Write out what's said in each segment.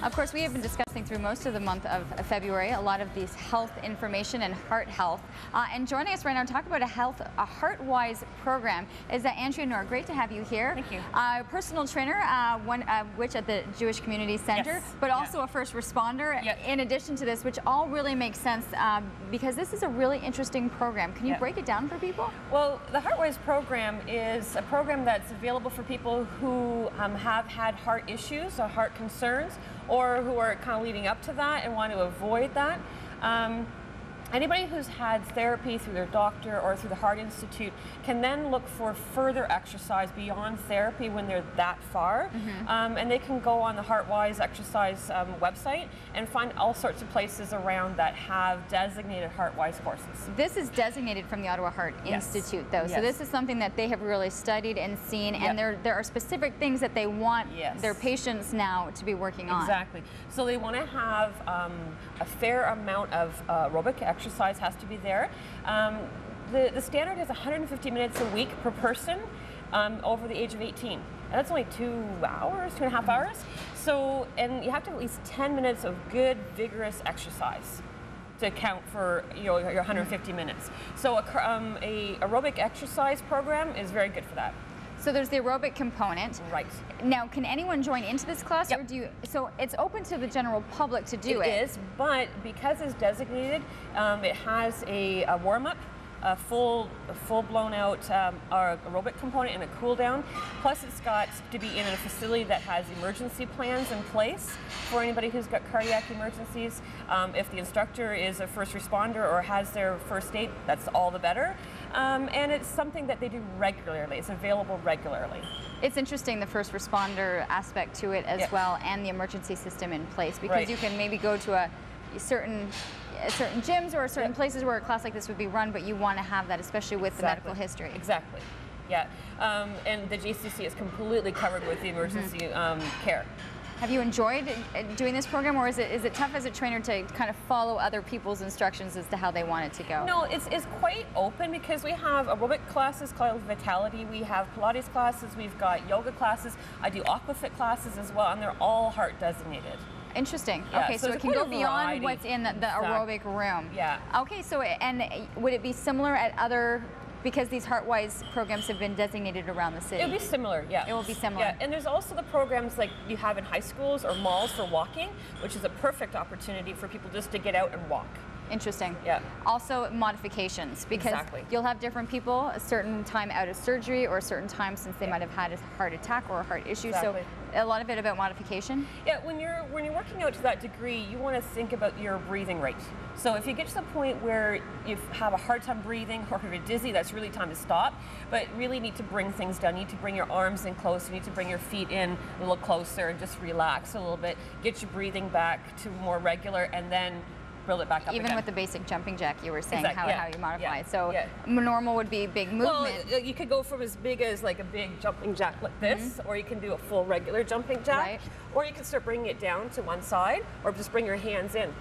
Of course, we have been discussing through most of the month of February a lot of these health information and heart health. And joining us right now to talk about a HeartWise program is Andrea Norg. Great to have you here. Thank you. Personal trainer, which at the Jewish Community Center, yes. but also a first responder. Yep. In addition to this, which all really makes sense because this is a really interesting program. Can you break it down for people? Well, the HeartWise program is a program that's available for people who have had heart issues or heart concerns, or who are kind of leading up to that and want to avoid that. Anybody who's had therapy through their doctor or through the Heart Institute can then look for further exercise beyond therapy when they're that far. And they can go on the HeartWise Exercise website and find all sorts of places around that have designated HeartWise courses. This is designated from the Ottawa Heart Institute, though. Yes. So this is something that they have really studied and seen, and there are specific things that they want their patients now to be working on. Exactly. So they want to have a fair amount of aerobic exercise has to be there. The standard is 150 minutes a week per person over the age of 18. And that's only 2 hours, 2.5 hours. So, and you have to have at least 10 minutes of good, vigorous exercise to count for your 150 minutes. So a aerobic exercise program is very good for that. So there's the aerobic component. Right. Now, can anyone join into this class, or do you? So it's open to the general public to do it. It is, but because it's designated, it has a warm-up, a full blown out aerobic component and a cool down. Plus, it's got to be in a facility that has emergency plans in place for anybody who's got cardiac emergencies. If the instructor is a first responder or has their first aid, that's all the better. And it's something that they do regularly. It's available regularly. It's interesting, the first responder aspect to it as well, and the emergency system in place, because you can maybe go to a certain gyms or certain places where a class like this would be run, but you want to have that, especially with the medical history. Exactly. Yeah. And the JCC is completely covered with the emergency care. Have you enjoyed doing this program, or is it tough as a trainer to kind of follow other people's instructions as to how they want it to go? No, it's quite open, because we have aerobic classes called Vitality, we have Pilates classes, we've got yoga classes, I do aquafit classes as well, and they're all heart designated. Interesting. Yeah, okay, so it can go beyond what's in the aerobic room. Yeah. Okay, so and would it be similar at other? Because these HeartWise programs have been designated around the city. It'll be similar, yeah. It will be similar. Yeah, and there's also the programs like you have in high schools or malls for walking, which is a perfect opportunity for people just to get out and walk. Interesting. Yeah. Also modifications, because you'll have different people a certain time out of surgery or a certain time since they might have had a heart attack or a heart issue. So a lot of it about modification. Yeah, when you're working out to that degree, you want to think about your breathing rate. So if you get to the point where you have a hard time breathing or you're dizzy, that's really time to stop. But really need to bring things down. You need to bring your arms in close. You need to bring your feet in a little closer and just relax a little bit. Get your breathing back to more regular, and then build it back up Even with the basic jumping jack, you were saying how you modify it. So normal would be big movement. Well, you could go from as big as like a big jumping jack like this, or you can do a full regular jumping jack, or you can start bringing it down to one side, or just bring your hands in.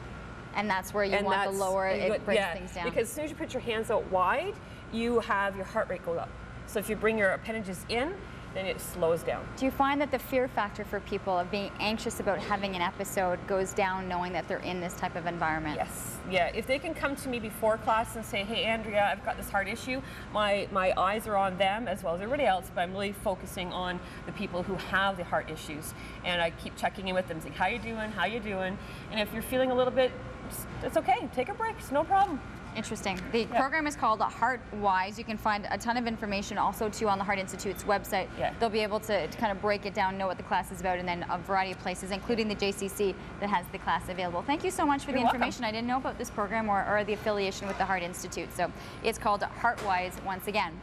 And that's where you want the lower, it breaks things down. Because as soon as you put your hands out wide, you have your heart rate go up. So if you bring your appendages in, then it slows down. Do you find that the fear factor for people of being anxious about having an episode goes down knowing that they're in this type of environment? Yes. Yeah. If they can come to me before class and say, hey, Andrea, I've got this heart issue, my eyes are on them as well as everybody else, but I'm really focusing on the people who have the heart issues. And I keep checking in with them, saying, how you doing? How you doing? And if you're feeling a little bit, it's okay. Take a break. It's no problem. Interesting. The program is called HeartWise. You can find a ton of information also too on the Heart Institute's website. They'll be able to kind of break it down, know what the class is about, and then a variety of places, including the JCC that has the class available. Thank you so much for the information. I didn't know about this program or the affiliation with the Heart Institute. So it's called HeartWise once again.